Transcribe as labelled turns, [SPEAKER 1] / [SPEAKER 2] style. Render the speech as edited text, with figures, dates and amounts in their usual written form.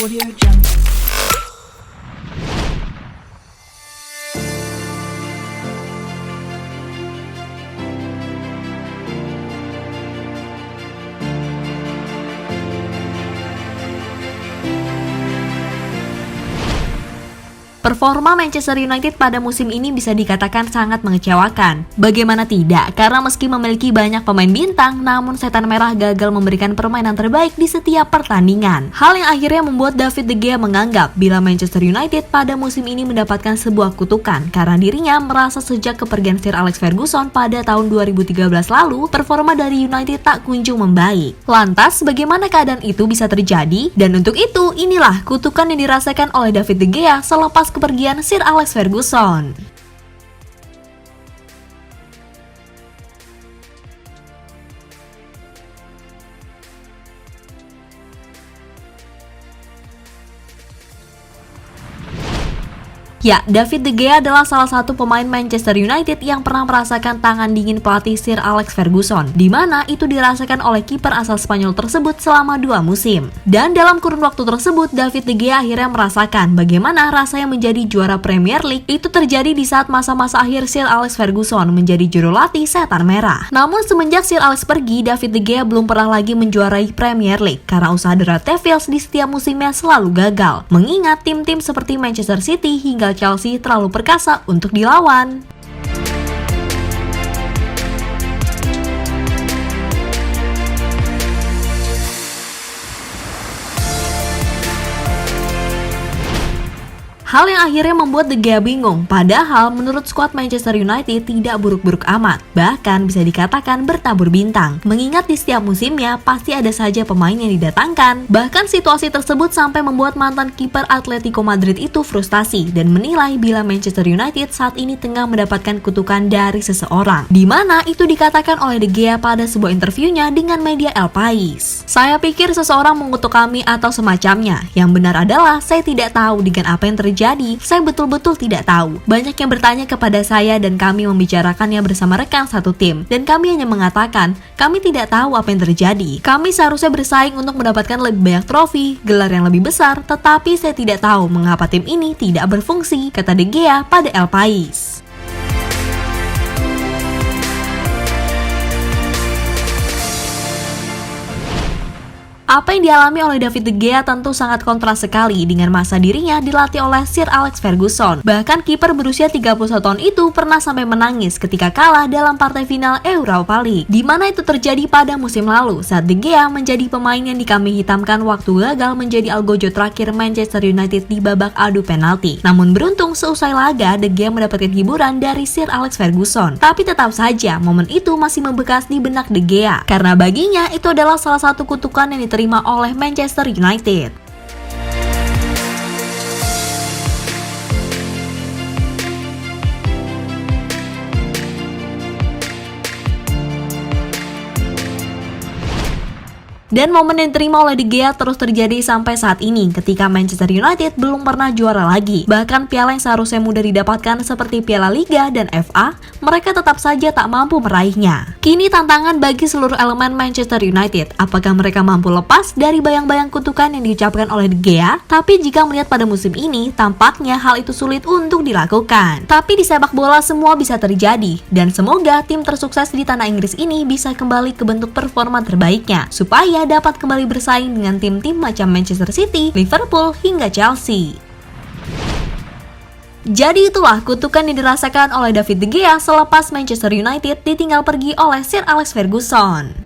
[SPEAKER 1] Audio Jungle.
[SPEAKER 2] Performa Manchester United pada musim ini bisa dikatakan sangat mengecewakan. Bagaimana tidak, karena meski memiliki banyak pemain bintang, namun Setan Merah gagal memberikan permainan terbaik di setiap pertandingan. Hal yang akhirnya membuat David De Gea menganggap bila Manchester United pada musim ini mendapatkan sebuah kutukan, karena dirinya merasa sejak kepergian Sir Alex Ferguson pada tahun 2013 lalu, performa dari United tak kunjung membaik. Lantas, bagaimana keadaan itu bisa terjadi? Dan untuk itu, inilah kutukan yang dirasakan oleh David De Gea selepas kepergian Sir Alex Ferguson. Ya, David De Gea adalah salah satu pemain Manchester United yang pernah merasakan tangan dingin pelatih Sir Alex Ferguson, di mana itu dirasakan oleh kiper asal Spanyol tersebut selama 2 musim. Dan dalam kurun waktu tersebut, David De Gea akhirnya merasakan bagaimana rasanya menjadi juara Premier League. Itu terjadi di saat masa-masa akhir Sir Alex Ferguson menjadi jurulatih Setan Merah. Namun semenjak Sir Alex pergi, David De Gea belum pernah lagi menjuarai Premier League karena usaha The Red Devils di setiap musimnya selalu gagal. Mengingat tim-tim seperti Manchester City hingga Chelsea terlalu perkasa untuk dilawan. Hal yang akhirnya membuat De Gea bingung, padahal menurut skuad Manchester United tidak buruk-buruk amat, bahkan bisa dikatakan bertabur bintang. Mengingat di setiap musimnya pasti ada saja pemain yang didatangkan. Bahkan situasi tersebut sampai membuat mantan kiper Atletico Madrid itu frustasi dan menilai bila Manchester United saat ini tengah mendapatkan kutukan dari seseorang. Di mana itu dikatakan oleh De Gea pada sebuah interviunya dengan media El País. Saya pikir seseorang mengutuk kami atau semacamnya. Yang benar adalah saya tidak tahu dengan apa yang terjadi. Saya betul-betul tidak tahu. Banyak yang bertanya kepada saya dan kami membicarakannya bersama rekan satu tim. Dan kami hanya mengatakan, kami tidak tahu apa yang terjadi. Kami seharusnya bersaing untuk mendapatkan lebih banyak trofi, gelar yang lebih besar, tetapi saya tidak tahu mengapa tim ini tidak berfungsi, kata De Gea pada El País. Apa yang dialami oleh David De Gea tentu sangat kontras sekali dengan masa dirinya dilatih oleh Sir Alex Ferguson. Bahkan kiper berusia 31 tahun itu pernah sampai menangis ketika kalah dalam partai final Europa League, di mana itu terjadi pada musim lalu saat De Gea menjadi pemain yang dikambing hitamkan waktu gagal menjadi algojo terakhir Manchester United di babak adu penalti. Namun beruntung seusai laga De Gea mendapatkan hiburan dari Sir Alex Ferguson. Tapi tetap saja momen itu masih membekas di benak De Gea karena baginya itu adalah salah satu kutukan yang diterima oleh Manchester United. Dan momen yang diterima oleh De Gea terus terjadi sampai saat ini ketika Manchester United belum pernah juara lagi. Bahkan piala yang seharusnya mudah didapatkan seperti Piala Liga dan FA, mereka tetap saja tak mampu meraihnya. Kini tantangan bagi seluruh elemen Manchester United, apakah mereka mampu lepas dari bayang-bayang kutukan yang diucapkan oleh De Gea? Tapi jika melihat pada musim ini, tampaknya hal itu sulit untuk dilakukan. Tapi di sepak bola semua bisa terjadi, dan semoga tim tersukses di tanah Inggris ini bisa kembali ke bentuk performa terbaiknya, supaya dapat kembali bersaing dengan tim-tim macam Manchester City, Liverpool, hingga Chelsea. Jadi itulah kutukan yang dirasakan oleh David De Gea selepas Manchester United ditinggal pergi oleh Sir Alex Ferguson.